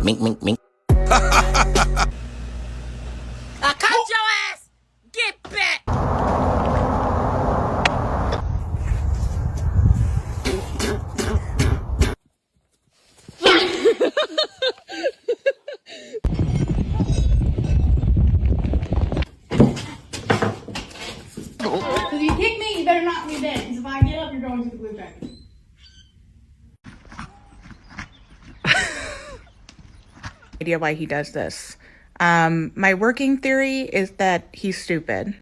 Mink, mink, mink. I caught your ass! Get back! If you kick me, you better knock me dead. Because if I get up, you're going to the blue dragon. Idea why he does this. My working theory is that he's stupid.